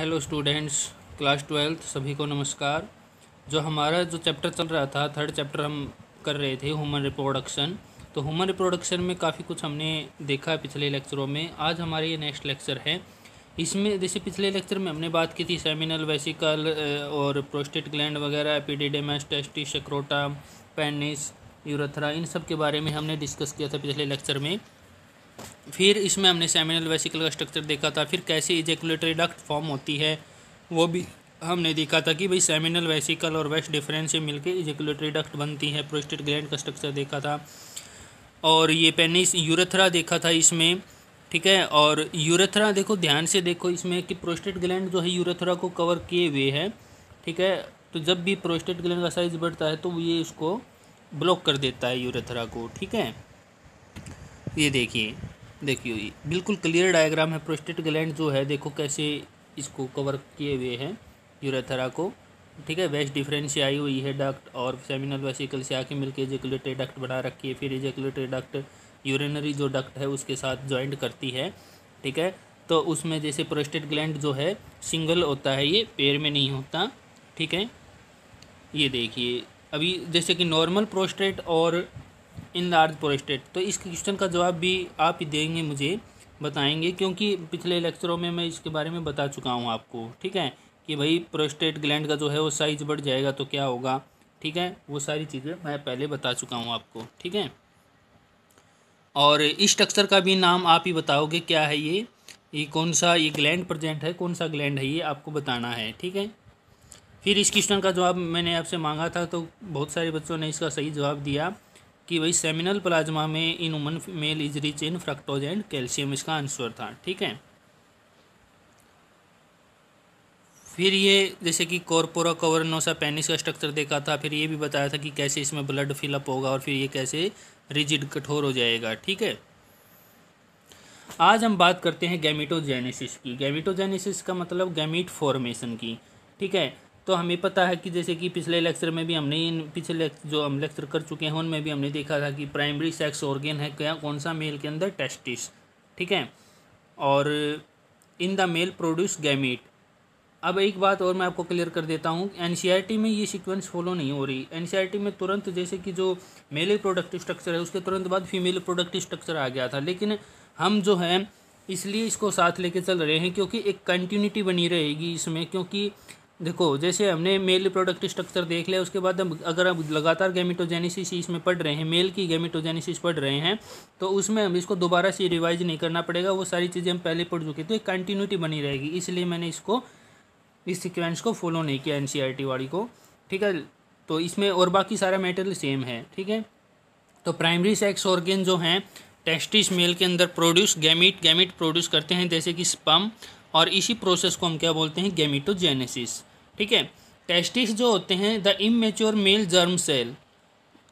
Hello students, class 12th सभी को नमस्कार। जो हमारा चैप्टर चल रहा था, थर्ड चैप्टर हम कर रहे थे ह्यूमन रिप्रोडक्शन। तो ह्यूमन रिप्रोडक्शन में काफ़ी कुछ हमने देखा पिछले लेक्चरों में। आज हमारे ये नेक्स्ट लेक्चर है। इसमें जैसे पिछले लेक्चर में हमने बात की थी सेमिनल, वेसिकल और प्रोस्टेट ग्लैंड वगैरह, एपिडिडेमस, टेस्टिस, स्क्रोटम, पेनिस, यूरेथ्रा, इन सब के बारे में हमने डिस्कस किया था पिछले लेक्चर में। फिर इसमें हमने सेमिनल वेसिकल का स्ट्रक्चर देखा था। फिर कैसे इजैकुलेटरी डक्ट फॉर्म होती है वो भी हमने देखा था कि भाई सेमिनल वेसिकल और वेस्ट डिफरेंस से मिलके इजैकुलेटरी डक्ट बनती है। प्रोस्टेट ग्लैंड का स्ट्रक्चर देखा था और ये पेनिस, यूरेथ्रा देखा था इसमें, ठीक है। और यूरेथ्रा देखो, ध्यान से देखो इसमें कि प्रोस्टेट ग्लैंड जो है यूरेथ्रा को कवर किए हुए है, ठीक है। तो जब भी प्रोस्टेट ग्लैंड का साइज बढ़ता है तो ये इसको ब्लॉक कर देता है यूरेथ्रा को, ठीक है। ये देखिए बिल्कुल क्लियर डायग्राम है। प्रोस्टेट ग्लैंड जो है देखो कैसे इसको कवर किए हुए हैं यूरेथ्रा को, ठीक है। वेस्ट डिफरेंस से आई हुई है डक्ट और सेमिनल वेसिकल से आके मिलके इजैकुलेटरी डक्ट बना रखी है। फिर इजैकुलेटरी डक्ट यूरिनरी जो डक्ट है उसके साथ जॉइंट करती है, ठीक है। तो उसमें जैसे प्रोस्टेट ग्लैंड जो है सिंगल होता है, ये पेयर में नहीं होता, ठीक है। ये देखिए अभी जैसे कि नॉर्मल प्रोस्टेट और इनलार्ज प्रोस्टेट, तो इस क्वेश्चन का जवाब भी आप ही देंगे, मुझे बताएंगे, क्योंकि पिछले लेक्चरों में मैं इसके बारे में बता चुका हूँ आपको, ठीक है। कि भाई प्रोस्टेट ग्लैंड का जो है वो साइज बढ़ जाएगा तो क्या होगा, ठीक है। वो सारी चीज़ें मैं पहले बता चुका हूँ आपको, ठीक है। और इस स्ट्रक्चर का भी नाम आप ही बताओगे क्या है ये कौन सा ये ग्लैंड प्रेजेंट है, कौन सा ग्लैंड है, ये आपको बताना है, ठीक है। फिर इस क्वेश्चन का जवाब मैंने आपसे मांगा था तो बहुत सारे बच्चों ने इसका सही जवाब दिया कि भाई सेमिनल प्लाज्मा में in human male is rich in fructose and calcium, इसका आंसर था, ठीक है। फिर ये जैसे कि कॉर्पोरा कवर्नोसा पेनिस का स्ट्रक्चर देखा था। फिर ये भी बताया था कि कैसे इसमें ब्लड फिलअप होगा और फिर ये कैसे रिजिड कठोर हो जाएगा, ठीक है। आज हम बात करते हैं गैमेटोजेनेसिस की। गैमेटोजेनेसिस का मतलब गैमीट फॉर्मेशन की, ठीक है। तो हमें पता है कि जैसे कि पिछले लेक्चर में भी हमने पिछले जो हम लेक्चर कर चुके हैं उनमें भी हमने देखा था कि प्राइमरी सेक्स ऑर्गन है क्या, कौन सा, मेल के अंदर टेस्टिस, ठीक है। और in the male produce gamete. अब एक बात और मैं आपको क्लियर कर देता हूँ, एनसीईआरटी में ये सीक्वेंस फॉलो नहीं हो रही। एनसीईआरटी में तुरंत जैसे कि जो मेल रिप्रोडक्टिव स्ट्रक्चर है उसके तुरंत बाद फीमेल रिप्रोडक्टिव स्ट्रक्चर आ गया था, लेकिन हम जो है इसलिए इसको साथ लेके चल रहे हैं क्योंकि एक कंटिन्यूटी बनी रहेगी इसमें। क्योंकि देखो जैसे हमने मेल रिप्रोडक्टिव स्ट्रक्चर देख लिया, उसके बाद हम अगर हम लगातार गैमेटोजेनेसिस इसमें पढ़ रहे हैं, मेल की गैमेटोजेनेसिस पढ़ रहे हैं, तो उसमें हम इसको दोबारा से रिवाइज नहीं करना पड़ेगा, वो सारी चीज़ें हम पहले पढ़ चुके, तो एक कंटिन्यूटी बनी रहेगी। इसलिए मैंने इसको इस सीक्वेंस को फॉलो नहीं किया एनसीईआरटी वाली को, ठीक है। तो इसमें और बाकी सारा मैटेरियल सेम है, ठीक है। तो प्राइमरी सेक्स ऑर्गन जो हैं टेस्टिस मेल के अंदर प्रोड्यूस गैमीट प्रोड्यूस करते हैं जैसे कि स्पर्म, और इसी प्रोसेस को हम क्या बोलते हैं, गैमेटोजेनेसिस, ठीक है। टेस्टिस जो होते हैं the immature male germ cell,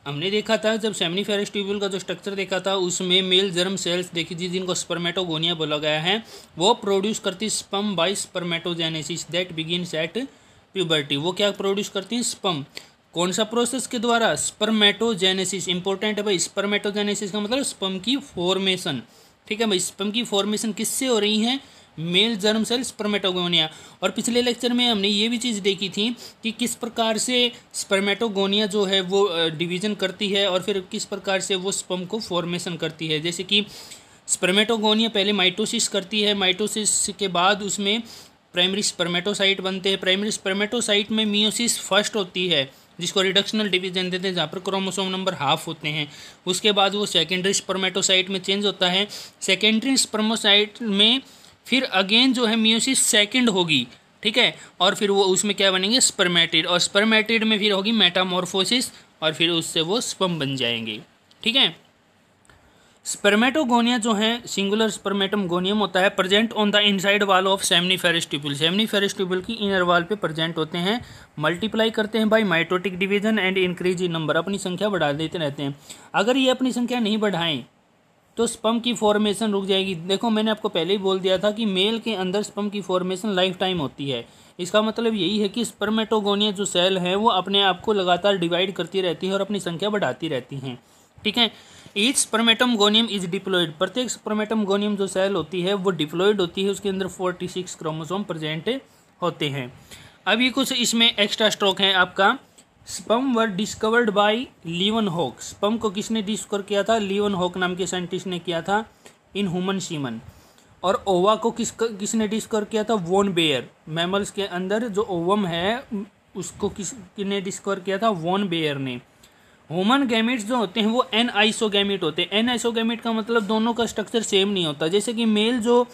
हमने देखा था जब सेमिनिफेरस ट्यूब्यूल का जो स्ट्रक्चर देखा था उसमें मेल जर्म सेल्स देखी थी जिनको स्पर्मेटोगोनिया बोला गया है, वो प्रोड्यूस करती sperm bye spermatogenesis that begins at puberty. वो क्या प्रोड्यूस करती हैं, स्पर्म। कौन सा प्रोसेस के द्वारा, स्पर्मेटोजेनेसिस। इंपॉर्टेंट है भाई, स्पर्मेटोजेनेसिस का मतलब स्पर्म की फॉर्मेशन, ठीक है भाई। स्पर्म की फॉर्मेशन किससे हो रही है, मेल जर्म सेल स्पर्मेटोगोनिया। और पिछले लेक्चर में हमने ये भी चीज़ देखी थी कि किस प्रकार से स्पर्मेटोगोनिया जो है वो डिवीज़न करती है और फिर किस प्रकार से वो स्पर्म को फॉर्मेशन करती है। जैसे कि स्पर्मेटोगोनिया पहले माइटोसिस करती है, माइटोसिस के बाद उसमें प्राइमरी स्पर्मेटोसाइट बनते हैं। प्राइमरी स्पर्मेटोसाइट में मियोसिस फर्स्ट होती है जिसको रिडक्शनल डिवीजन देते हैं, जहाँ पर क्रोमोसोम नंबर हाफ होते हैं। उसके बाद वो सेकेंडरी स्पर्मेटोसाइट में चेंज होता है। सेकेंडरी स्पर्मोसाइट में फिर अगेन जो है मियोसिस सेकंड होगी, ठीक है। और फिर वो उसमें क्या बनेंगे, स्पर्मेटिड, और स्पर्मेटिड में फिर होगी मेटामॉर्फोसिस और फिर उससे वो स्पर्म बन जाएंगे, ठीक है। स्पर्मेटोगोनिया जो है सिंगुलर स्पर्मेटम गोनियम होता है, present on the inside wall of seminiferous tubule. Seminiferous tubule की इनर वॉल पे प्रेजेंट होते हैं, मल्टीप्लाई करते हैं by mitotic division and increase in number, अपनी संख्या बढ़ा देते रहते हैं। अगर ये अपनी संख्या नहीं बढ़ाएं तो स्पर्म की फॉर्मेशन रुक जाएगी। देखो मैंने आपको पहले ही बोल दिया था कि मेल के अंदर स्पर्म की फॉर्मेशन लाइफ टाइम होती है। इसका मतलब यही है कि स्पर्मेटोगोनिया जो सेल है वो अपने आप को लगातार डिवाइड करती रहती है और अपनी संख्या बढ़ाती रहती हैं, ठीक है। ईच स्पर्मेटोगोनियम इज डिप्लॉयड, प्रत्येक स्पर्मेटोगोनियम जो सेल होती है वो डिप्लॉयड होती है, उसके अंदर 46 क्रोमोसोम प्रेजेंट होते हैं। अब ये कुछ इसमें एक्स्ट्रा स्ट्रोक हैं आपका। Sperm were discovered by Leeuwenhoek. Sperm को किसने डिस्कवर किया था? लीवनहॉक नाम के साइंटिस्ट ने किया था इन ह्यूमन सीमन। और ओवा को किसने डिस्कवर किया था? Von bear. मैमल्स के अंदर जो ओवम है उसको किसने डिस्कवर किया था? वॉन बेयर ने। ह्यूमन गैमेट्स जो होते हैं वो एन आइसोगैमेट होते हैं। एन आइसोगैमेट का मतलब दोनों का स्ट्रक्चर सेम नहीं होता। जैसे कि मेल जो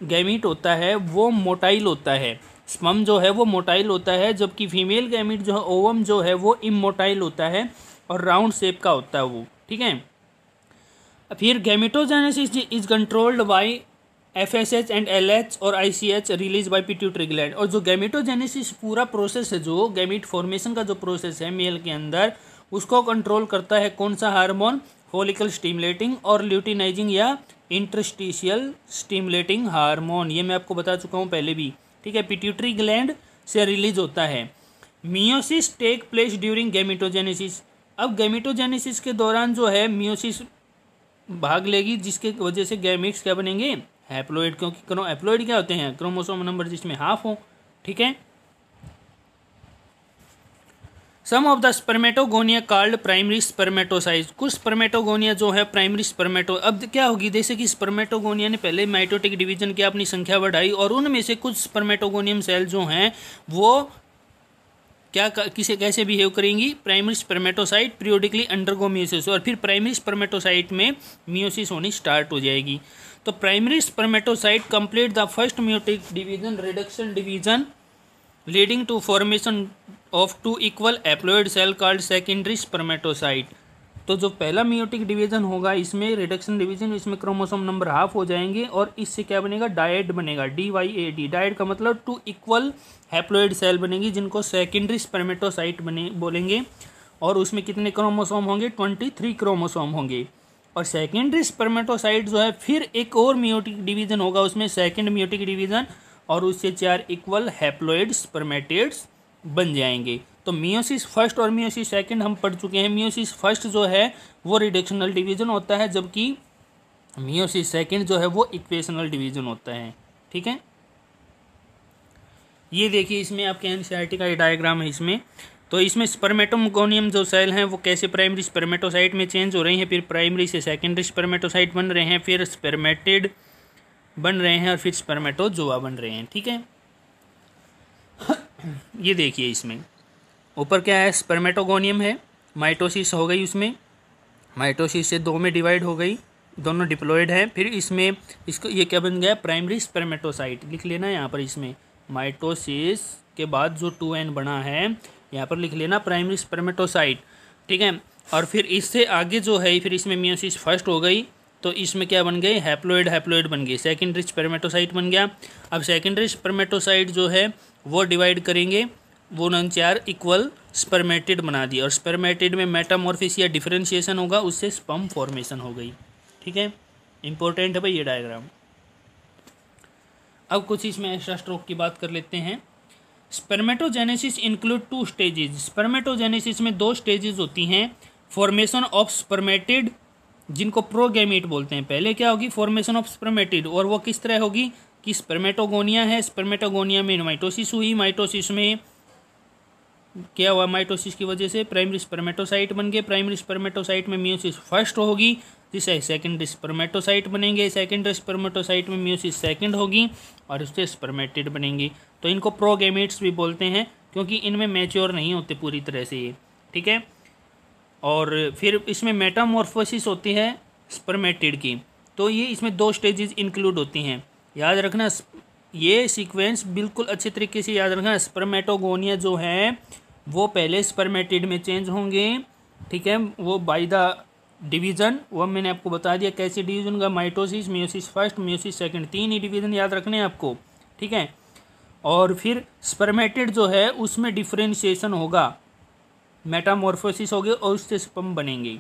गैमेट होता है वो मोटाइल होता है, स्पर्म जो है वो मोटाइल होता है, जबकि फीमेल गैमेट जो है ओवम जो है वो इमोटाइल होता है और राउंड शेप का होता है वो। ठीक है। फिर gametogenesis is controlled by FSH and LH और ICH release by pituitary gland. और जो गैमेटोजेनेसिस पूरा प्रोसेस है, जो गैमेट फॉर्मेशन का जो प्रोसेस है मेल के अंदर, उसको कंट्रोल करता है कौन सा हार्मोन? फॉलिकल स्टिमुलेटिंग और ल्यूटिनाइजिंग या इंटरस्टिशियल स्टिमुलेटिंग हार्मोन। ये मैं आपको बता चुका हूँ पहले भी। ठीक है, पिट्यूटरी ग्लैंड से रिलीज होता है। Meiosis take place during gametogenesis. अब गैमेटोजेनेसिस के दौरान जो है मियोसिस भाग लेगी, जिसके वजह से गैमेट्स क्या बनेंगे? हैप्लॉइड। क्योंकि हैप्लॉइड क्या होते हैं? क्रोमोसोम नंबर जिसमें हाफ हो। ठीक है। Some of the spermatogonia called primary spermatocytes. कुछ स्पर्मेटोगोनिया जो है प्राइमरी स्पर्मेटो। अब क्या होगी, जैसे कि स्पर्मेटोगोनिया ने पहले माइटोटिक डिवीजन किया, अपनी संख्या बढ़ाई, और उनमें से कुछ स्पर्मेटोगोनियम सेल जो हैं वो क्या किसे कैसे बिहेव करेंगी? Primary spermatocyte periodically undergo meiosis, और फिर प्राइमरी स्पर्मेटोसाइट में मियोसिस होनी स्टार्ट हो जाएगी। तो primary spermatocyte complete the first meiotic division reduction division leading to formation of two equal haploid cell called secondary spermatocyte. तो जो पहला मियोटिक डिवीजन होगा इसमें रिडक्शन डिवीजन, इसमें क्रोमोसोम नंबर हाफ हो जाएंगे और इससे क्या बनेगा? डायड बनेगा। DYAD। डायड का मतलब टू इक्वल हैप्लॉइड सेल बनेगी, जिनको सेकेंडरी स्पर्मेटोसाइट बोलेंगे। और उसमें कितने क्रोमोसोम होंगे? 23 क्रोमोसोम होंगे। और सेकेंडरी स्पर्मेटोसाइट जो है फिर एक और मियोटिक डिवीजन होगा उसमें, सेकेंड मियोटिक डिवीजन, और उससे 4 इक्वल हैप्लॉइड स्पर्मेटिड्स बन जाएंगे। तो मियोसिस फर्स्ट और मियोसिस सेकंड हम पढ़ चुके हैं। मियोसिस फर्स्ट जो है वो रिडक्शनल डिवीजन होता है, जबकि मियोसिस सेकंड जो है वो इक्वेशनल डिवीजन होता है। ठीक है। ये देखिए इसमें आपके NCERT का डायग्राम है इसमें। तो इसमें स्पर्मेटोगोनियम जो सेल हैं वो कैसे प्राइमरी स्पर्मेटोसाइट में चेंज हो रही हैं, फिर प्राइमरी से सेकेंडरी स्पर्मेटोसाइट बन रहे हैं, फिर स्पर्मेटिड बन रहे हैं, और फिर स्पर्मेटोजोआ बन रहे हैं। ठीक है। ये देखिए इसमें ऊपर क्या है? स्पर्मेटोगोनियम है, माइटोसिस हो गई, उसमें माइटोसिस से 2 में डिवाइड हो गई, दोनों डिप्लॉयड है। फिर इसमें इसको ये क्या बन गया? Primary spermatocyte. लिख लेना यहाँ पर, इसमें माइटोसिस के बाद जो 2N बना है यहाँ पर लिख लेना प्राइमरी स्पर्मेटोसाइट। ठीक है। और फिर इससे आगे जो है फिर इसमें मियोसिस फर्स्ट हो गई, तो इसमें क्या बन गए? हैप्लॉइड बन गए, सेकेंडरी स्पर्मेटोसाइट बन गया। अब सेकेंडरी स्पर्मेटोसाइट जो है वो डिवाइड करेंगे, वो 4 इक्वल स्पर्मेटिड बना दिया, और स्पर्मेटिड में मेटामॉर्फिस या डिफरेंशिएशन होगा, उससे स्पर्म फॉर्मेशन हो गई। ठीक है। इंपॉर्टेंट है भाई ये डायग्राम। अब कुछ इसमें एक्स्ट्रा स्ट्रोक की बात कर लेते हैं। Spermatogenesis include 2 stages. स्पर्मेटोजेनेसिस में 2 स्टेजेस होती हैं। फॉर्मेशन ऑफ स्पर्मेटिड, जिनको प्रोगैमेट बोलते हैं। पहले क्या होगी? फॉर्मेशन ऑफ स्पर्मेटिड, और वो किस तरह होगी कि स्पर्मेटोगोनिया है, स्पर्मेटोगोनिया में माइटोसिस हुई, माइटोसिस में क्या हुआ? माइटोसिस की वजह से प्राइमरी स्पर्मेटोसाइट बन गए, प्राइमरी स्पर्मेटोसाइट में मियोसिस फर्स्ट होगी, जिससे सेकेंडरी स्पर्मेटोसाइट बनेंगे, सेकेंडरी स्पर्मेटोसाइट में मियोसिस सेकेंड होगी, और उससे स्पर्मेटिड बनेंगे। तो इनको प्रोगैमेट्स भी बोलते हैं, क्योंकि इनमें मैच्योर नहीं होते पूरी तरह से ये। ठीक है। और फिर इसमें मेटामॉर्फोसिस होती है स्पर्मेटिड की। तो ये इसमें 2 स्टेजेस इंक्लूड होती हैं, याद रखना। ये सीक्वेंस बिल्कुल अच्छे तरीके से याद रखना। स्पर्मेटोगोनिया जो है वो पहले स्पर्मेटिड में चेंज होंगे। ठीक है। वो बाय द डिवीज़न, वो मैंने आपको बता दिया कैसे डिवीज़न का, mitosis, meiosis first, meiosis second, 3 ही डिवीज़न याद रखने हैं आपको। ठीक है। और फिर स्पर्मेटिड जो है उसमें डिफरेंशिएशन होगा, मेटामॉर्फोसिस होगी, और उससे स्पर्म बनेंगे।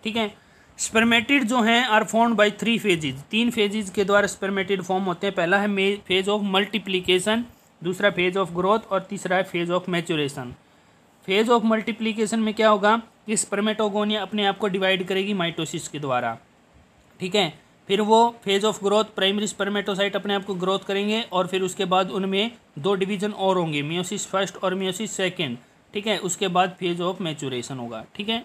ठीक है। स्पर्मेटिड जो हैं are formed by 3 phases. 3 phases के द्वारा स्पर्मेटिड फॉर्म होते हैं। पहला है फेज ऑफ मल्टीप्लिकेशन, दूसरा फेज ऑफ ग्रोथ, और तीसरा है phase of maturation. Phase of multiplication में क्या होगा कि स्पर्मेटोगोनिया अपने आप को डिवाइड करेगी माइटोसिस के द्वारा। ठीक है। फिर वो phase of growth, primary spermatocyte अपने आप को ग्रोथ करेंगे और फिर उसके बाद उनमें 2 डिवीजन और होंगे, मियोसिस फर्स्ट और मियोसिस सेकेंड, ठीक है। उसके बाद फेज ऑफ मैचुरेशन होगा, ठीक है।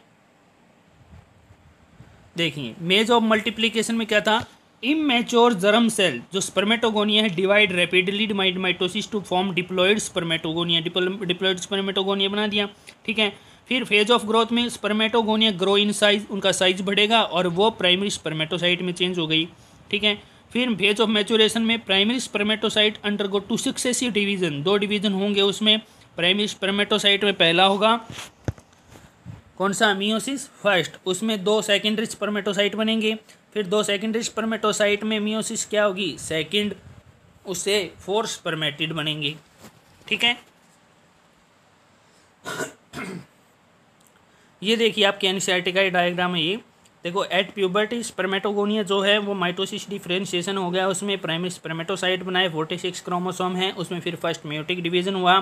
देखिए मेज ऑफ मल्टीप्लीकेशन में क्या था, इमैच्योर जर्म सेल जो स्पर्मेटोगोनिया है divide rapidly mitosis to form diploid spermatogonia, diploid spermatogonia बना दिया, ठीक है। फिर फेज ऑफ ग्रोथ में स्पर्मेटोगोनिया ग्रो इन साइज, उनका साइज बढ़ेगा और वो प्राइमरी स्पर्मेटोसाइट में चेंज हो गई, ठीक है। फिर फेज ऑफ मैचुरेशन में primary spermatocyte undergo 2 successive division, 2 division होंगे उसमें। प्राइमरी स्पर्मेटोसाइट में पहला होगा कौन सा, मियोसिस फर्स्ट, उसमें 2 सेकेंडरी स्पर्मेटोसाइट बनेंगे। फिर 2 सेकेंडरी स्पर्मेटोसाइट में मियोसिस क्या होगी, सेकेंड, उससे 4 स्पर्मेटिड बनेंगे, ठीक है। ये देखिए आपके एनसीईआरटी का डायग्राम है ये, देखो एट प्यूबर्टी स्पर्मेटोगोनिया जो है वो माइटोसिस डिफरेंशिएशन हो गया, उसमें प्राइमरी स्पर्मेटोसाइट बनाए, 46 क्रोमोसोम है उसमें। फिर फर्स्ट मियोटिक डिवीजन हुआ,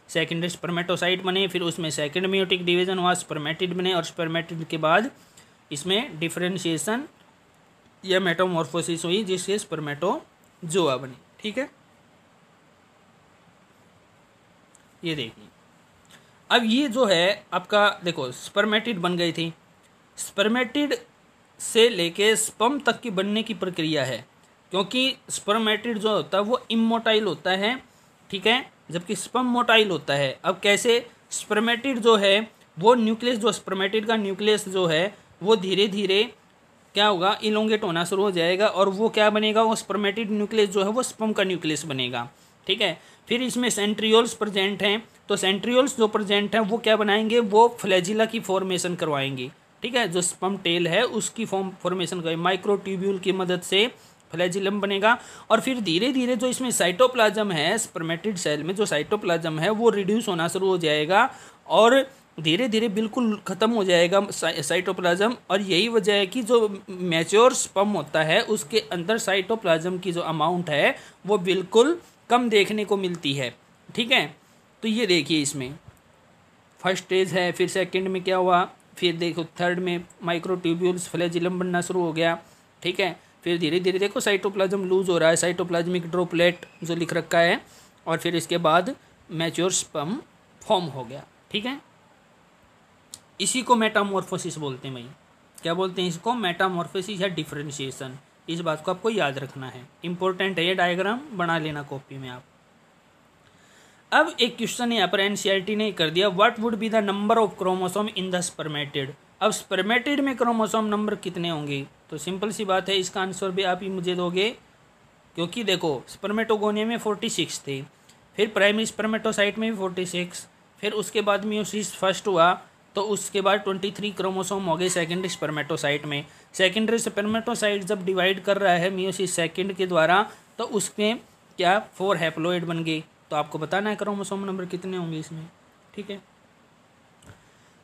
सेकेंडरी स्पर्मेटोसाइट बने, फिर उसमें सेकेंड मियोटिक डिवीजन हुआ, स्पर्मेटिड बने, और स्पर्मेटिड के बाद इसमें डिफरेंशिएशन या मेटामॉर्फोसिस हुई जिससे स्पर्मेटोजोआ बने, ठीक है। ये देखिए अब ये जो है आपका देखो स्पर्मेटिड बन गई थी, स्पर्मेटिड से लेके स्पर्म तक की बनने की प्रक्रिया है, क्योंकि स्पर्मेटिड जो होता है वो इमोटाइल होता है, ठीक है, जबकि स्पर्म मोटाइल होता है। अब कैसे, स्पर्मेटिड जो है वो न्यूक्लियस, जो स्पर्मेटिड का न्यूक्लियस जो है वो धीरे धीरे क्या होगा, इलोंगेट होना शुरू हो जाएगा और वो क्या बनेगा, वो स्पर्मेटिड न्यूक्लियस जो है वो स्पर्म का न्यूक्लियस बनेगा, ठीक है। फिर इसमें सेंट्रियोल्स प्रेजेंट हैं, तो सेंट्रियोल्स जो प्रेजेंट हैं वो क्या बनाएंगे, वो फ्लैजिला की फॉर्मेशन करवाएंगे, ठीक है। जो स्पर्म टेल है उसकी फॉर्मेशन करवाएंगे, माइक्रोट्यूब्यूल की मदद से फ्लैजिलम बनेगा। और फिर धीरे धीरे जो इसमें साइटोप्लाज्म है, स्पर्मेटिड सेल में जो साइटोप्लाज्म है वो रिड्यूस होना शुरू हो जाएगा और धीरे धीरे बिल्कुल ख़त्म हो जाएगा साइटोप्लाज्म। और यही वजह है कि जो मैच्योर स्पर्म होता है उसके अंदर साइटोप्लाज्म की जो अमाउंट है वो बिल्कुल कम देखने को मिलती है, ठीक है। तो ये देखिए इसमें फर्स्ट स्टेज है, फिर सेकंड में क्या हुआ, फिर देखो थर्ड में माइक्रोट्यूब्यूल्स फ्लैजिलम बनना शुरू हो गया, ठीक है। फिर धीरे धीरे देखो साइटोप्लाज्म लूज हो रहा है, साइटोप्लाज्मिक ड्रॉपलेट जो लिख रखा है, और फिर इसके बाद मैच्योर स्पर्म फॉर्म हो गया, ठीक है। इसी को मेटामॉर्फोसिस बोलते हैं भाई, क्या बोलते हैं इसको, मेटामॉर्फोसिस या डिफरेंशिएशन। इस बात को आपको याद रखना है, इंपॉर्टेंट है ये डायग्राम, बना लेना कॉपी में आप। अब एक क्वेश्चन यहाँ पर एनसीईआरटी ने कर दिया, what would be the number of chromosome in the spermatid. अब स्पर्मेटिड में क्रोमोसोम नंबर कितने होंगे, तो सिंपल सी बात है, इसका आंसर भी आप ही मुझे दोगे, क्योंकि देखो स्पर्मेटोगोनिया में 46 थे, फिर प्राइमरी स्पर्मेटोसाइट में भी 46, फिर उसके बाद मियोसिस फर्स्ट हुआ तो उसके बाद 23 क्रोमोसोम हो गए सेकेंडरी स्पर्मेटोसाइट में। सेकेंडरी स्पर्मेटोसाइट जब डिवाइड कर रहा है मियोसिस सेकेंड के द्वारा तो उसमें क्या 4 हैप्लॉइड बन गए, तो आपको बताना है क्रोमोसोम नंबर कितने होंगे इसमें, ठीक है।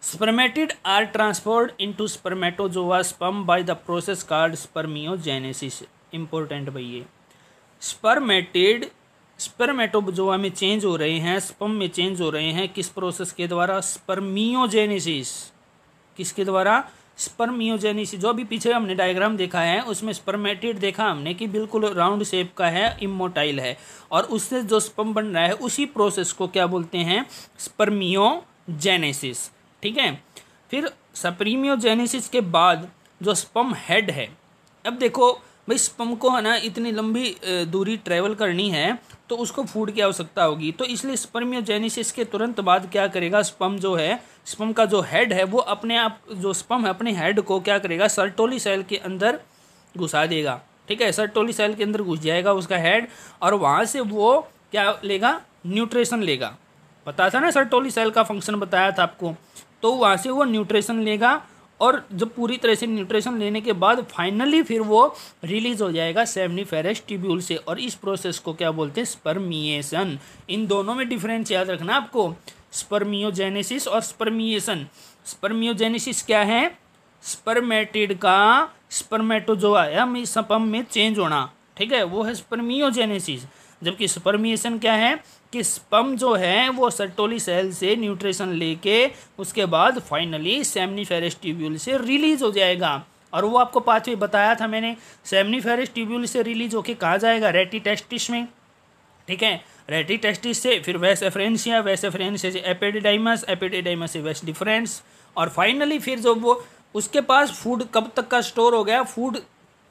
Spermatid are transferred into spermatozoa sperm by the process called spermiogenesis. Important भाई ये स्पर्मेटिड स्पर्मेटोजोआ में चेंज हो रहे हैं, स्पर्म में चेंज हो रहे हैं, किस प्रोसेस के द्वारा, स्पर्मियोजेनेसिस। किसके द्वारा, स्पर्मियोजेनेसिस। जो अभी पीछे हमने डायग्राम देखा है उसमें स्पर्मेटिड देखा हमने कि बिल्कुल राउंड शेप का है, इमोटाइल है, और उससे जो स्पर्म बन रहा है उसी प्रोसेस को क्या बोलते हैं, स्पर्मियोजेनेसिस, ठीक है। फिर स्पर्मियोजेनेसिस के बाद जो स्पर्म हेड है, अब देखो भाई स्पर्म को है ना इतनी लंबी दूरी ट्रेवल करनी है तो उसको फूड की आवश्यकता होगी, तो इसलिए स्पर्मियोजेनेसिस के तुरंत बाद क्या करेगा, स्पर्म जो है, स्पर्म का जो हेड है वो अपने आप, जो स्पर्म है अपने हेड को क्या करेगा, सर्टोली सेल के अंदर घुसा देगा, ठीक है। सर्टोली सेल के अंदर घुस जाएगा उसका हेड, और वहाँ से वो क्या लेगा, न्यूट्रिशन लेगा। पता था ना, सर्टोली सेल का फंक्शन बताया था आपको, तो वहाँ से वो न्यूट्रिशन लेगा, और जब पूरी तरह से न्यूट्रिशन लेने के बाद फाइनली फिर वो रिलीज हो जाएगा सेमनीफेरस ट्यूब्यूल से, और इस प्रोसेस को क्या बोलते हैं, स्पर्मिएशन। इन दोनों में डिफरेंस याद रखना आपको, स्पर्मियोजेनेसिस और स्पर्मिएशन। स्पर्मियोजेनेसिस क्या है, स्पर्मेटिड का स्पर्मेटोजोआ या स्पर्म में चेंज होना, ठीक है, वो है स्पर्मियोजेनेसिस। जबकि स्पर्मिएशन क्या है कि स्पर्म जो है वो सर्टोली सेल से न्यूट्रिशन लेके उसके बाद फाइनली सेमनीफेरस ट्यूब्यूल से रिलीज हो जाएगा। और वो आपको पाथवे बताया था मैंने, सेमनीफेरस ट्यूब्यूल से रिलीज होके कहाँ जाएगा, रेटी टेस्टिस में, ठीक है, रेटी टेस्टिस से फिर वेस एफरेंसिया, वेस एफरेंसिया से एपिडिडाइमस, एपिडिडाइमस से वेस डिफरेंस, और फाइनली फिर जो वो उसके पास फूड कब तक का स्टोर हो गया, फूड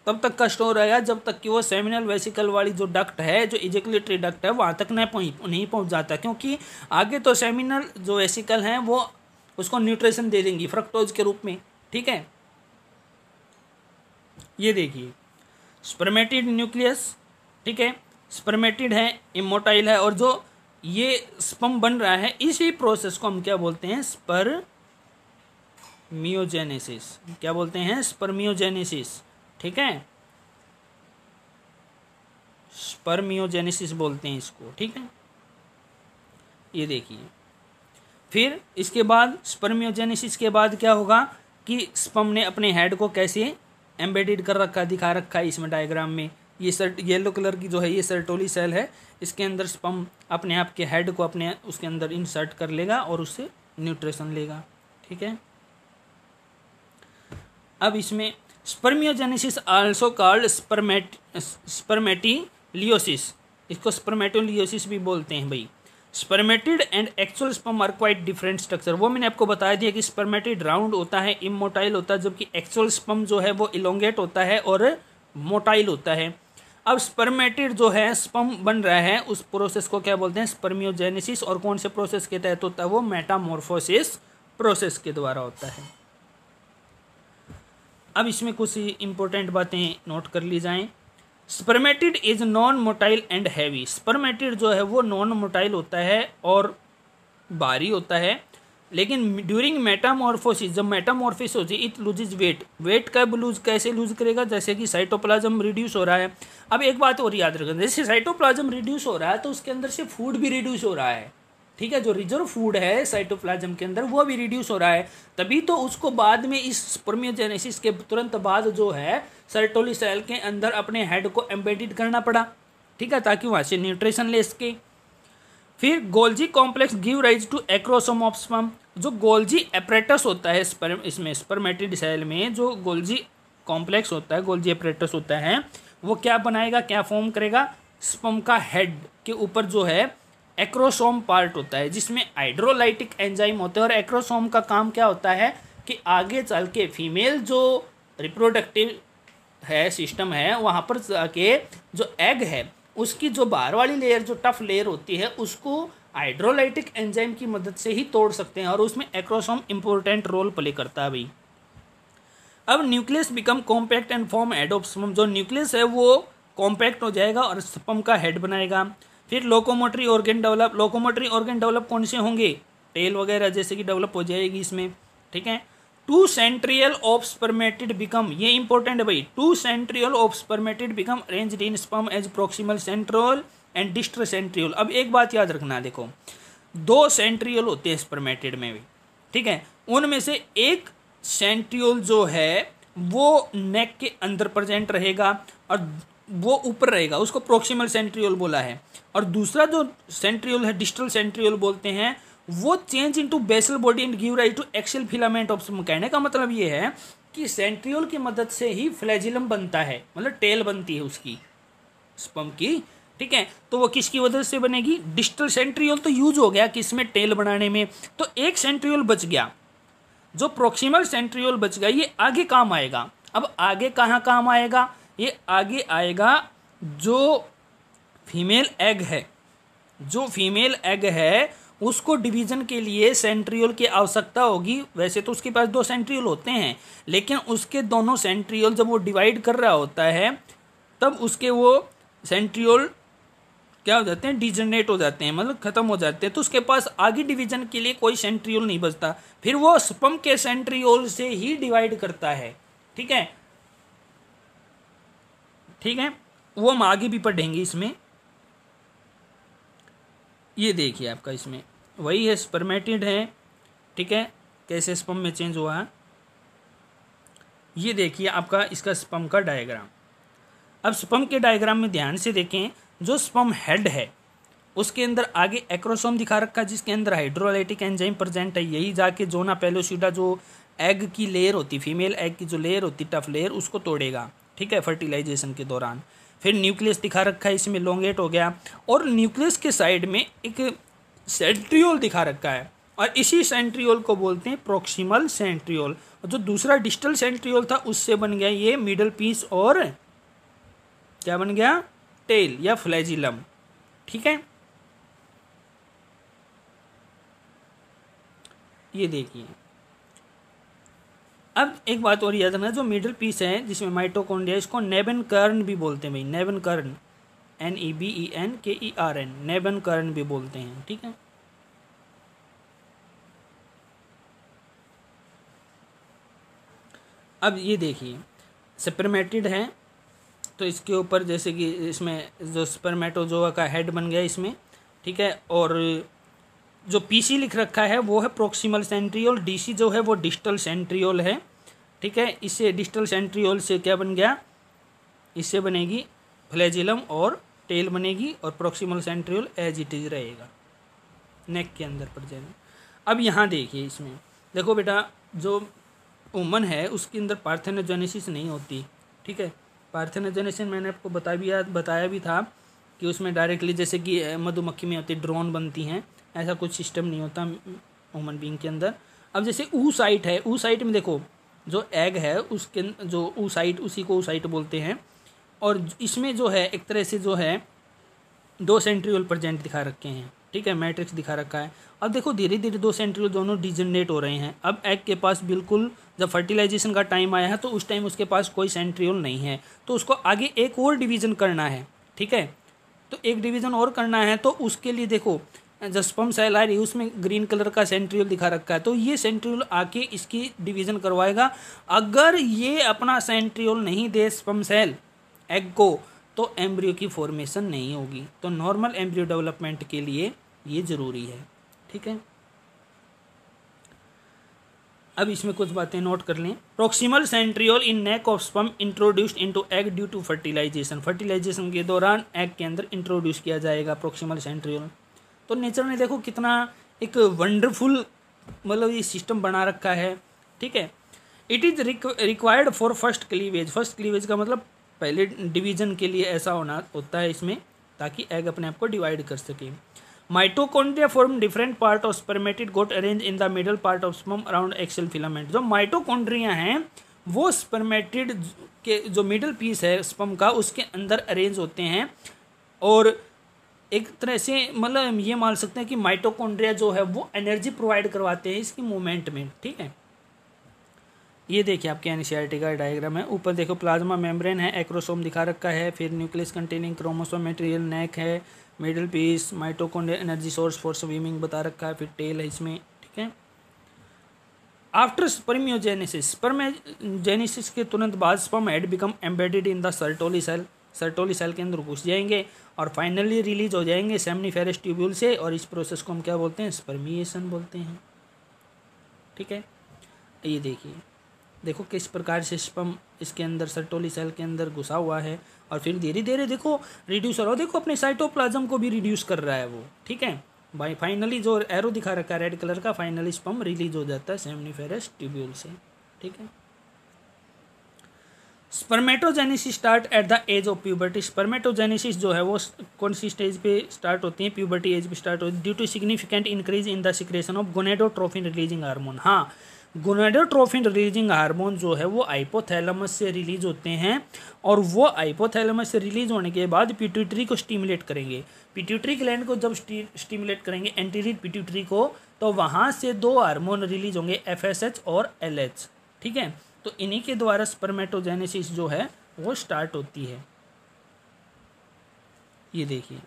तब तक का स्टोर रहेगा जब तक कि वो सेमिनल वेसिकल वाली जो डक्ट है, जो इजेकुलेटरी डक्ट है, वहाँ तक नहीं पहुँच जाता, क्योंकि आगे तो सेमिनल जो वेसिकल हैं वो उसको न्यूट्रिशन दे देंगी फ्रक्टोज के रूप में, ठीक है। ये देखिए स्पर्मेटिड न्यूक्लियस, ठीक है, स्पर्मेटिड है, इमोटाइल है, और जो ये स्पर्म बन रहा है इसी प्रोसेस को हम क्या बोलते हैं, स्पर्मियोजेनेसिस, क्या बोलते हैं, स्पर्मियोजेनेसिस, ठीक है, स्पर्मियोजेनेसिस बोलते हैं इसको, ठीक है। ये देखिए फिर इसके बाद स्पर्मियोजेनेसिस के बाद क्या होगा कि स्पर्म ने अपने हेड को कैसे एम्बेडेड कर रखा, दिखा रखा है इसमें डायग्राम में, ये येलो कलर की जो है ये सर्टोली सेल है, इसके अंदर स्पर्म अपने आप के हेड को अपने उसके अंदर इंसर्ट कर लेगा और उससे न्यूट्रिशन लेगा, ठीक है। अब इसमें स्पर्मियोजेनेसिस आल्सो कॉल्ड स्पर्मेटिलियोसिस, इसको स्पर्मेटोलियोसिस भी बोलते हैं भाई। Spermatid and actual sperm are quite different structure, वो मैंने आपको बता दिया कि स्पर्मेटिड राउंड होता है, इमोटाइल होता है, जबकि एक्चुअल स्पर्म जो है वो इलोंगेट होता है और मोटाइल होता है। अब स्पर्मेटिड जो है स्पर्म बन रहा है उस प्रोसेस को क्या बोलते हैं, स्पर्मियोजेनेसिस, और कौन से प्रोसेस के तहत होता है, वो मेटामॉर्फोसिस प्रोसेस के द्वारा होता है। अब इसमें कुछ इंपॉर्टेंट बातें नोट कर ली जाएं। Spermatid is non motile and heavy, spermatid जो है वो नॉन मोटाइल होता है और भारी होता है, लेकिन ड्यूरिंग मेटामॉर्फोसिस, जब मेटामॉर्फोसिस होती है, इट लूजेज वेट, वेट कब लूज, कैसे लूज करेगा, जैसे कि साइटोप्लाज्म रिड्यूस हो रहा है। अब एक बात और याद रखना, जैसे साइटोप्लाज्म रिड्यूस हो रहा है तो उसके अंदर से फूड भी रिड्यूस हो रहा है, ठीक है, जो रिजर्व फूड है साइटोप्लाज्म के अंदर वो भी रिड्यूस हो रहा है, तभी तो उसको बाद में इस स्पर्मियोजेनेसिस के तुरंत बाद जो है सर्टोली सेल के अंदर अपने हेड को एम्बेडेड करना पड़ा, ठीक है, ताकि वहाँ से न्यूट्रिशन ले सके। फिर Golgi complex give rise to acrosome of sperm, जो गोल्जी एपरेटस होता है इसमें स्पर्मेटिड सेल में जो गोल्जी कॉम्प्लेक्स होता है, गोल्जी एपरेटस होता है, वो क्या बनाएगा, क्या फॉर्म करेगा, स्पर्म का हेड के ऊपर जो है एक्रोसोम पार्ट होता है जिसमें हाइड्रोलाइटिक एंजाइम होते हैं, और एक्रोसोम का काम क्या होता है कि आगे चल के फीमेल जो रिप्रोडक्टिव है सिस्टम है वहाँ पर जाके जो एग है उसकी जो बाहर वाली लेयर, जो टफ लेयर होती है, उसको हाइड्रोलाइटिक एंजाइम की मदद से ही तोड़ सकते हैं, और उसमें एक्रोसोम इंपॉर्टेंट रोल प्ले करता है भाई। अब nucleus become compact and form head of sperm, जो न्यूक्लियस है वो कॉम्पैक्ट हो जाएगा और स्पर्म का हेड बनाएगा। फिर locomotory organ develop, locomotory organ develop कौन से होंगे, टेल वगैरह जैसे कि डेवलप हो जाएगी इसमें, ठीक है। Two centriole of spermatid become, ये इंपॉर्टेंट है भाई, two centriole of spermatid become arranged in sperm as proximal centriole and distal centriole. अब एक बात याद रखना, देखो दो सेंट्रियोल होते हैं स्पर्मेटिड में भी, ठीक है, उनमें से एक सेंट्रियोल जो है वो नेक के अंदर प्रेजेंट रहेगा और वो ऊपर रहेगा, उसको प्रोक्सिमल सेंट्रियोल बोला है, और दूसरा जो सेंट्रियोल है डिस्टल सेंट्रियोल बोलते हैं, वो change into basal body and give rise to axial filament of sperm. कहने का मतलब ये है कि सेंट्रियोल की मदद से ही फ्लैजिलम बनता है, मतलब टेल बनती है उसकी स्पर्म की, ठीक है, तो वो किसकी वजह से बनेगी, डिस्टल सेंट्रियोल तो यूज हो गया किसमें, टेल बनाने में, तो एक सेंट्रियोल बच गया, जो प्रोक्सिमल सेंट्रियोल बच गया, ये आगे काम आएगा। अब आगे कहाँ काम आएगा, ये आगे आएगा जो फीमेल एग है, जो फीमेल एग है उसको डिवीजन के लिए सेंट्रियोल की आवश्यकता होगी। वैसे तो उसके पास दो सेंट्रियोल होते हैं, लेकिन उसके दोनों सेंट्रियोल जब वो डिवाइड कर रहा होता है तब उसके वो सेंट्रियोल क्या हो जाते हैं, डिजनरेट हो जाते हैं, मतलब खत्म हो जाते हैं, तो उसके पास आगे डिवीजन के लिए कोई सेंट्रियोल नहीं बचता, फिर वो स्पर्म के सेंट्रियोल से ही डिवाइड करता है, ठीक है, ठीक है, वो हम आगे भी पढ़ेंगे इसमें। ये देखिए आपका इसमें वही है, स्पर्मेटिड है, ठीक है, कैसे स्पर्म में चेंज हुआ है, ये देखिए आपका इसका स्पर्म का डायग्राम। अब स्पर्म के डायग्राम में ध्यान से देखें, जो स्पर्म हेड है उसके अंदर आगे एक्रोसोम दिखा रखा है जिसके अंदर हाइड्रोलाइटिक एंजाइम प्रेजेंट है, यही जाके जोना पेलोसिडा जो एग की लेयर होती, फीमेल एग की जो लेयर होती, टफ लेयर, उसको तोड़ेगा, ठीक है, फर्टिलाइजेशन के दौरान। फिर न्यूक्लियस दिखा रखा है इसमें, लोंगेट हो गया, और न्यूक्लियस के साइड में एक सेंट्रियोल दिखा रखा है, और इसी सेंट्रियोल को बोलते हैं प्रोक्सिमल सेंट्रियोल। और जो दूसरा डिस्टल सेंट्रियोल था उससे बन गया ये मिडल पीस, और क्या बन गया, टेल या फ्लैजिलम, ठीक है। ये देखिए, अब एक बात और याद रखना, जो मिडल पीस है जिसमें माइटोकॉन्ड्रिया, इसको नेबन कर्न भी बोलते हैं भाई, नेबन कर्न, NEBENKERN, नेबन कर्न भी बोलते हैं, ठीक है। अब ये देखिए, स्पर्मेटिड है, तो इसके ऊपर जैसे कि इसमें जो स्पर्मेटोजोआ का हेड बन गया इसमें, ठीक है, और जो PC लिख रखा है वो है प्रोक्सिमल सेंट्रियोल, DC जो है वो डिस्टल सेंट्रियोल है, ठीक है। इससे डिस्टल सेंट्रियोल से क्या बन गया, इससे बनेगी फ्लैजिलम और टेल बनेगी, और proximal centriole as it is रहेगा नेक के अंदर पर जाएगा। अब यहाँ देखिए, इसमें देखो बेटा, जो वुमन है उसके अंदर पार्थेनोजेनेसिस नहीं होती, ठीक है। पार्थेनोजेनेसिस मैंने आपको बताया भी था कि उसमें डायरेक्टली जैसे कि मधुमक्खी में होती ड्रोन बनती हैं, ऐसा कुछ सिस्टम नहीं होता ह्यूमन बीइंग के अंदर। अब जैसे ऊसाइट है, ऊसाइट में देखो जो एग है उसके जो ऊसाइट, उसी को ऊसाइट बोलते हैं, और इसमें जो है एक तरह से जो है 2 सेंट्रियोल प्रेजेंट दिखा रखे हैं, ठीक है, मैट्रिक्स दिखा रखा है। अब देखो धीरे धीरे 2 सेंट्रियोल दोनों डिजनरेट हो रहे हैं। अब एग के पास बिल्कुल जब फर्टिलाइजेशन का टाइम आया है तो उस टाइम उसके पास कोई सेंट्रियोल नहीं है, तो उसको आगे एक और डिवीज़न करना है, ठीक है। तो एक डिवीज़न और करना है, तो उसके लिए देखो जो स्पर्म सेल आ रही है उसमें ग्रीन कलर का सेंट्रियोल दिखा रखा है, तो ये सेंट्रियोल आके इसकी डिवीज़न करवाएगा। अगर ये अपना सेंट्रियोल नहीं दे स्पर्म सेल एग को, तो एम्ब्रियो की फॉर्मेशन नहीं होगी। तो नॉर्मल एम्ब्रियो डेवलपमेंट के लिए ये ज़रूरी है, ठीक है। अब इसमें कुछ बातें नोट कर लें। Proximal centriole in neck of sperm introduced into egg due to fertilisation, fertilisation के दौरान एग के अंदर इंट्रोड्यूस किया जाएगा प्रोक्सिमल सेंट्रियोल। तो नेचर ने देखो कितना एक वंडरफुल मतलब ये सिस्टम बना रखा है, ठीक है। It is required for first cleavage, first cleavage का मतलब पहले डिवीजन के लिए ऐसा होना होता है इसमें, ताकि एग अपने आप को डिवाइड कर सके। Mitochondria form different part of spermatid got arrange in the middle part of sperm around axial filament. जो माइटोकॉन्ड्रिया हैं वो स्पर्मेटिड के जो मिडल पीस है स्पर्म का उसके अंदर अरेंज होते हैं, और एक तरह से मतलब ये मान सकते हैं कि माइटोकॉन्ड्रिया जो है वो एनर्जी प्रोवाइड करवाते हैं इसकी मूवमेंट में, ठीक है। ये देखिए आपके एनसीईआरटी का डायग्राम है। ऊपर देखो प्लाज्मा मेम्ब्रेन है, एक्रोसोम दिखा रखा है, फिर nucleus containing chromosome material, neck है, middle piece, mitochondria energy source for swimming बता रखा है, फिर टेल है इसमें, ठीक है। आफ्टर स्पर्मियोजेनेसिस, स्पर्मजेनेसिस के तुरंत बाद sperm head become embedded in the Sertoli cell, Sertoli cell के अंदर घुस जाएंगे और फाइनली रिलीज हो जाएंगे सेमनीफेरस ट्यूब्यूल से, और इस प्रोसेस को हम क्या बोलते हैं, स्पर्मिएशन बोलते हैं, ठीक है। ये देखिए, देखो किस प्रकार से स्पर्म इसके अंदर सर्टोली सेल के अंदर घुसा हुआ है, और फिर धीरे धीरे देखो रिड्यूस हो रहा है, देखो अपने साइटोप्लाज्म को भी रिड्यूस कर रहा है वो, ठीक है भाई। फाइनली जो एरो दिखा रखा है रेड कलर का, फाइनली स्पर्म रिलीज हो जाता है सेमनीफेरस ट्यूब्यूल से, ठीक है। Spermatogenesis start at the age of puberty, spermatogenesis जो है वो कौन सी स्टेज पे स्टार्ट होती है, प्यूबर्टी एज पे स्टार्ट होती है, due to significant increase in the secretion of gonadotrophin releasing hormone. हाँ, गोनेडोट्रोफिन रिलीजिंग हार्मोन जो है वो हाइपोथैलेमस से रिलीज होते हैं, और वो हाइपोथैलेमस से रिलीज होने के बाद पिट्यूटरी को स्टिमुलेट करेंगे। पिट्यूटरी ग्लैंड को जब स्टिमुलेट करेंगे एंटीरियर पिट्यूटरी को, तो वहाँ से 2 हार्मोन रिलीज होंगे, FSH और LH, ठीक है। तो इन्हीं के द्वारा स्पर्मेटोजेनेसिस जो है वो स्टार्ट होती है। ये देखिए,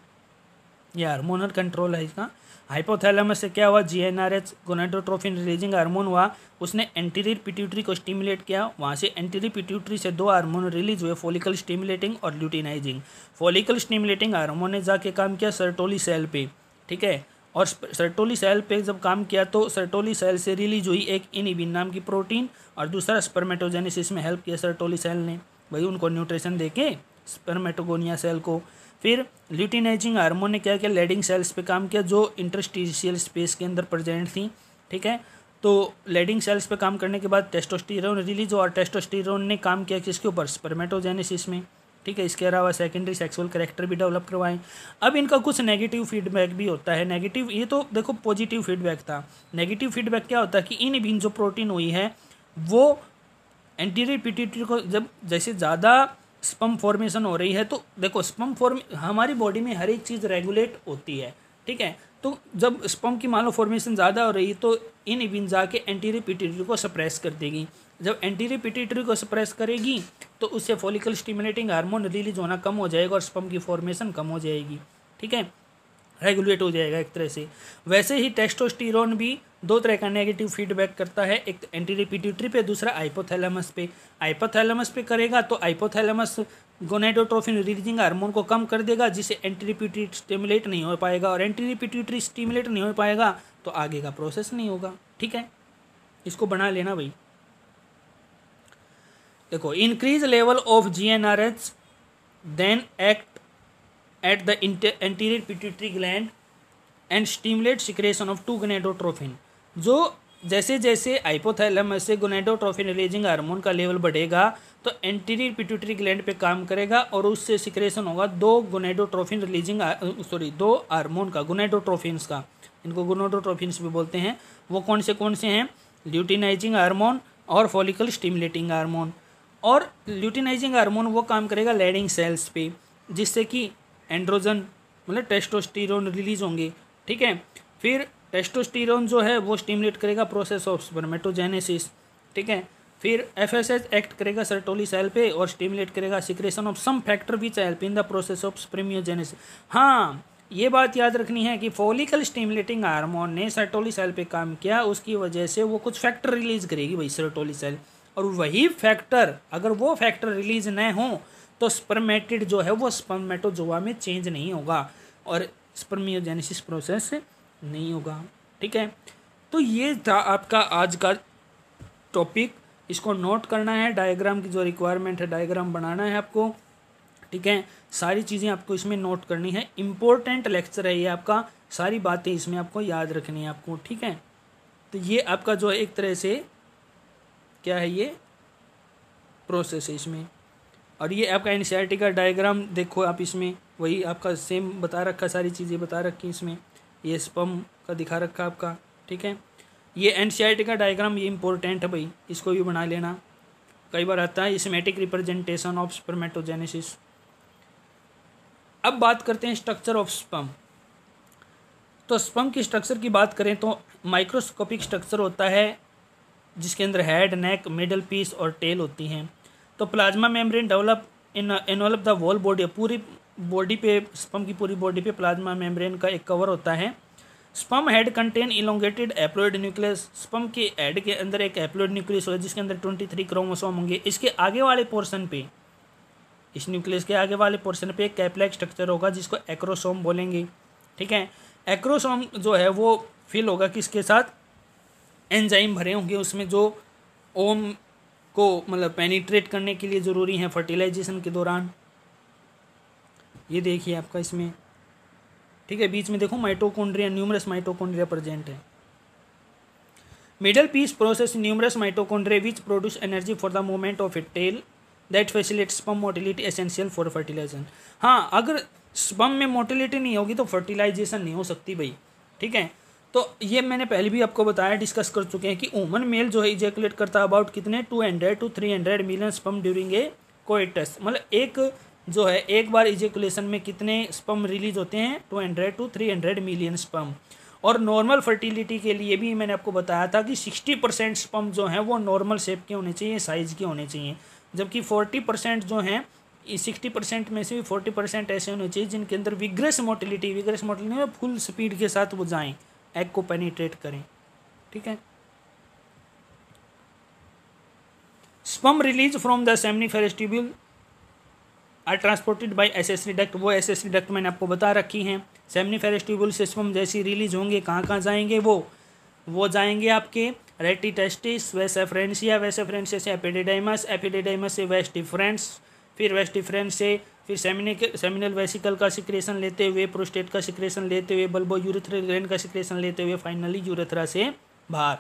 ये हार्मोनल कंट्रोल है इसका। हाइपोथैलेमस से क्या हुआ, GnRH गोनेडोट्रोफिन रिलीजिंग हार्मोन हुआ, उसने एंटीरियर पिट्यूटरी को स्टिमुलेट किया, वहाँ से एंटीरियर पिट्यूटरी से 2 हार्मोन रिलीज हुए, फॉलिकल स्टिमुलेटिंग और ल्यूटिनाइजिंग। फॉलिकल स्टिमुलेटिंग हार्मोन ने जाके काम किया सर्टोली सेल पे, ठीक है, और सर्टोली सेल पे जब काम किया तो सर्टोली सेल से रिलीज हुई एक इनिबिन नाम की प्रोटीन, और दूसरा स्पर्मेटोजेनेसिस में हेल्प किया सर्टोली सेल ने, भाई उनको न्यूट्रिशन देके स्पर्मेटोगोनिया सेल को। फिर ल्यूटिनाइजिंग हार्मोन ने क्या किया, लेडिंग सेल्स पे काम किया जो इंटरस्टिशियल स्पेस के अंदर प्रेजेंट थी, ठीक है। तो लेडिंग सेल्स पे काम करने के बाद टेस्टोस्टेरोन रिलीज हुआ और टेस्टोस्टेरोन ने काम किया किसके ऊपर, स्पर्मेटोजेनेसिस में, ठीक है। इसके अलावा सेकेंडरी सेक्सुअल कैरेक्टर भी डेवलप करवाएं। अब इनका कुछ नेगेटिव फीडबैक भी होता है। नेगेटिव, ये तो देखो पॉजिटिव फीडबैक था। नेगेटिव फीडबैक क्या होता है कि इनहिबिन जो प्रोटीन हुई है वो एंटीरियर पिट्यूटरी को, जब जैसे ज़्यादा स्पर्म फॉर्मेशन हो रही है, तो देखो स्पर्म फॉर्म हमारी बॉडी में हर एक चीज़ रेगुलेट होती है, ठीक है। तो जब स्पर्म की मान लो फॉर्मेशन ज़्यादा हो रही है तो इनहिबिन जाके एंटीरियर पिट्यूटरी को सप्रेस कर देगी। जब एंटीरियर पिट्यूटरी को सप्रेस करेगी तो उससे फॉलिकल स्टिमुलेटिंग हार्मोन रिलीज होना कम हो जाएगा और स्पर्म की फॉर्मेशन कम हो जाएगी, ठीक है, रेगुलेट हो जाएगा एक तरह से। वैसे ही टेस्टोस्टेरोन भी दो तरह का नेगेटिव फीडबैक करता है, एक एंटीरियर पिट्यूटरी पे, दूसरा हाइपोथैलेमस पे। हाइपोथैलेमस पे करेगा तो हाइपोथैलेमस गोनेडोट्रोफिन रिलीजिंग हार्मोन को कम कर देगा, जिससे एंटीरियर पिट्यूटरी स्टिमुलेट नहीं हो पाएगा, और एंटीरियर पिट्यूटरी स्टिमुलेट नहीं हो पाएगा तो आगे का प्रोसेस नहीं होगा, ठीक है। इसको बना लेना भाई। देखो, increase level of GnRH then act at the anterior pituitary gland and stimulate secretion of 2 gonadotrophin. जो जैसे जैसे हाइपोथैलेमस से गोनेडोट्रोफिन रिलीजिंग हार्मोन का लेवल बढ़ेगा तो एंटीरियर पिट्यूटरी ग्लैंड पे काम करेगा और उससे सिक्रेशन होगा 2 गोनेडोट्रोफिन रिलीजिंग 2 हार्मोन का, गोनेडोट्रोफिन्स का, इनको गोनेडोट्रोफिन्स भी बोलते हैं। वो कौन से हैं, ल्यूटिनाइजिंग हार्मोन और फॉलिकल स्टिमुलेटिंग हार्मोन। और ल्यूटिनाइजिंग हार्मोन वो काम करेगा लेडिंग सेल्स पे, जिससे कि एंड्रोजन मतलब टेस्टोस्टेरोन रिलीज होंगे, ठीक है। फिर टेस्टोस्टेरोन जो है वो स्टिमुलेट करेगा प्रोसेस ऑफ स्पर्मेटोजेनेसिस, ठीक है। फिर FSH एक्ट करेगा सर्टोली सेल पे और स्टिमुलेट करेगा secretion of some factor which help in the process of spermiogenesis. हाँ, ये बात याद रखनी है कि फॉलिकल स्टिमुलेटिंग हार्मोन ने सर्टोली सेल पे काम किया, उसकी वजह से वो कुछ फैक्टर रिलीज करेगी भाई सर्टोली सेल, और वही फैक्टर, अगर वो फैक्टर रिलीज न हो तो स्पर्मेटिड जो है वो स्पर्मेटोजोआ में चेंज नहीं होगा और स्पर्मियोजेनेसिस प्रोसेस नहीं होगा, ठीक है। तो ये था आपका आज का टॉपिक, इसको नोट करना है। डायग्राम की जो रिक्वायरमेंट है, डायग्राम बनाना है आपको, ठीक है। सारी चीज़ें आपको इसमें नोट करनी है। इम्पोर्टेंट लेक्चर है ये आपका, सारी बातें इसमें आपको याद रखनी है आपको, ठीक है। तो ये आपका जो है एक तरह से क्या है, ये प्रोसेस है इसमें। और ये आपका एनसीईआरटी का डायग्राम देखो आप, इसमें वही आपका सेम बता रखा, सारी चीज़ें बता रखी इसमें। ये स्पर्म का दिखा रखा आपका, ठीक है। ये एनसीईआरटी का डायग्राम ये इंपॉर्टेंट है भाई, इसको भी बना लेना। कई बार आता है सिमेट्रिक रिप्रेजेंटेशन ऑफ स्पर्मेटोजेनेसिस। अब बात करते हैं स्ट्रक्चर ऑफ स्पर्म। तो स्पर्म की स्ट्रक्चर की बात करें तो माइक्रोस्कोपिक स्ट्रक्चर होता है, जिसके अंदर हेड, नेक, मिडल पीस और टेल होती हैं। तो plasma membrane develop involve the whole body, पूरी बॉडी पे, स्पर्म की पूरी बॉडी पे प्लाज्मा मेम्ब्रेन का एक कवर होता है। Sperm head contain elongated haploid nucleus, sperm के हेड के अंदर एक एप्लॉइड न्यूक्लियस होगा जिसके अंदर 23 क्रोमोसोम होंगे। इसके आगे वाले पोर्शन पे, इस न्यूक्लियस के आगे वाले पोर्शन पे एक कैप्लैक स्ट्रक्चर होगा जिसको एक्रोसोम बोलेंगे, ठीक है। एक्रोसोम जो है वो फिल होगा किसके साथ, एंजाइम भरे होंगे उसमें जो ओम को मतलब पेनिट्रेट करने के लिए ज़रूरी हैं फर्टिलाइजेशन के दौरान। ये देखिए आपका इसमें, ठीक है। बीच में देखो माइटोकॉन्ड्रिया, न्यूमरस माइटोकॉन्ड्रिया प्रेजेंट है। Middle piece process numerous mitochondria which produce energy for the movement of a tail that facilitate sperm motility essential for fertilisation. हाँ, अगर स्पर्म में मोटिलिटी नहीं होगी तो फर्टिलाइजेशन नहीं हो सकती भाई, ठीक है। तो ये मैंने पहले भी आपको बताया, डिस्कस कर चुके हैं कि ह्यूमन मेल जो है इजैकुलेट करता है अबाउट कितने 200 to 300 million sperm during a coitus. मतलब एक जो है एक बार इजैकुलेशन में कितने स्पर्म रिलीज होते हैं, 200 to 300 मिलियन स्पर्म। और नॉर्मल फर्टिलिटी के लिए भी मैंने आपको बताया था कि 60% स्पर्म जो हैं वो नॉर्मल शेप के होने चाहिए, साइज़ के होने चाहिए, जबकि 40% जो हैं, 60% में से भी 40% ऐसे होने चाहिए जिनके अंदर विग्रस मोटिलिटी में फुल स्पीड के साथ वो जाएँ, एग को पेनिट्रेट करें, ठीक है। Sperm release from the seminiferous tubule are transported by accessory duct. वो एसेसरी डक्ट मैंने आपको बता रखी हैं। सेमिनिफेरस ट्यूब्यूल से स्पर्म जैसी रिलीज होंगे कहाँ जाएंगे, वो जाएंगे आपके रेटी टेस्टिस, वेस एफ्रेंसिया से एपिडिडाइमस, से वेस्ट डिफरेंस, फिर वेस्ट डिफरेंस से फिर सेमिनल वेसिकल का सिक्रेशन लेते हुए, प्रोस्टेट का सिक्रेशन लेते हुए, बल्बो यूरेथ्रल ग्लैंड का सिक्रेशन लेते हुए, फाइनली यूरेथ्रा से बाहर।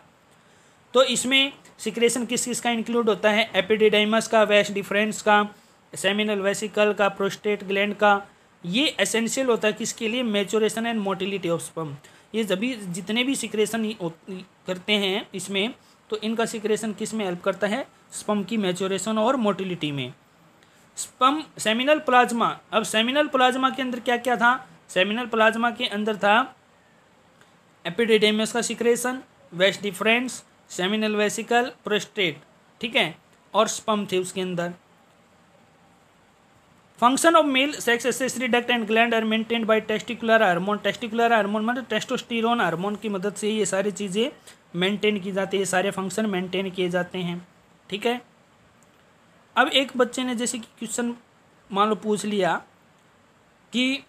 तो इसमें सिक्रेशन किस किस का इंक्लूड होता है, एपिडिडाइमस का, वैस डिफरेंस का, सेमिनल वेसिकल का, प्रोस्टेट ग्लैंड का। ये एसेंशियल होता है किसके लिए, maturation and motility of sperm. ये सभी जितने भी सिक्रेशन करते हैं इसमें, तो इनका सिक्रेशन किस में हेल्प करता है, स्पर्म की मैच्योरेशन और मोटिलिटी में। स्पर्म सेमिनल प्लाज्मा, अब सेमिनल प्लाज्मा के अंदर क्या क्या था, सेमिनल प्लाज्मा के अंदर था एपिडिडाइमस का सिक्रेशन, वेस डिफरेंस, सेमिनल वेसिकल, प्रोस्टेट, ठीक है, और स्पर्म थे उसके अंदर। Function of male sex accessory duct and gland are maintained by testicular hormone. Testicular hormone मतलब टेस्टोस्टेरोन हार्मोन की मदद से ये सारी चीज़ें मेंटेन की जाती है, ये सारे फंक्शन मेंटेन किए जाते हैं, ठीक है। अब एक बच्चे ने जैसे कि क्वेश्चन मान लो पूछ लिया कि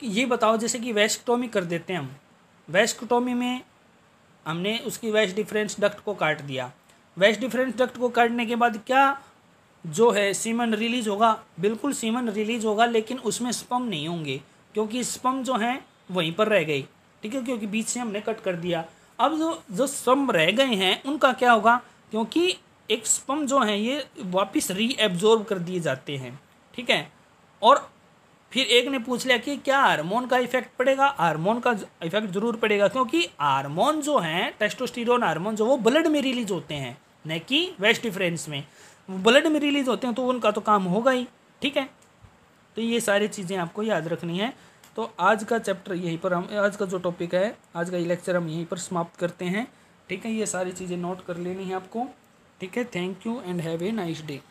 ये बताओ, जैसे कि वेस्क्टोमी कर देते हैं हम, वेस्क्टोमी में हमने उसकी वेस डिफरेंस डक्ट को काट दिया। वेस डिफरेंस डक्ट को काटने के बाद क्या जो है सीमन रिलीज होगा, बिल्कुल सीमन रिलीज होगा, लेकिन उसमें स्पर्म नहीं होंगे क्योंकि स्पर्म जो हैं वहीं पर रह गई, ठीक है, क्योंकि बीच से हमने कट कर दिया। अब जो स्पर्म रह गए हैं उनका क्या होगा, क्योंकि एक स्पर्म जो है ये वापस रीएब्जॉर्ब कर दिए जाते हैं, ठीक है। और फिर एक ने पूछ लिया कि क्या हार्मोन का इफेक्ट पड़ेगा, हार्मोन का इफेक्ट जरूर पड़ेगा, क्योंकि हार्मोन जो हैं टेस्टोस्टेरोन हार्मोन जो वो ब्लड में रिलीज होते हैं, न कि वेस डिफरेंस में, ब्लड में रिलीज होते हैं, तो उनका तो काम होगा ही, ठीक है। तो ये सारी चीज़ें आपको याद रखनी है। तो आज का चैप्टर यहीं पर हम, आज का जो टॉपिक है, आज का ये लेक्चर हम यहीं पर समाप्त करते हैं, ठीक है। ये सारी चीज़ें नोट कर लेनी है आपको, ठीक है। Thank you and have a nice day.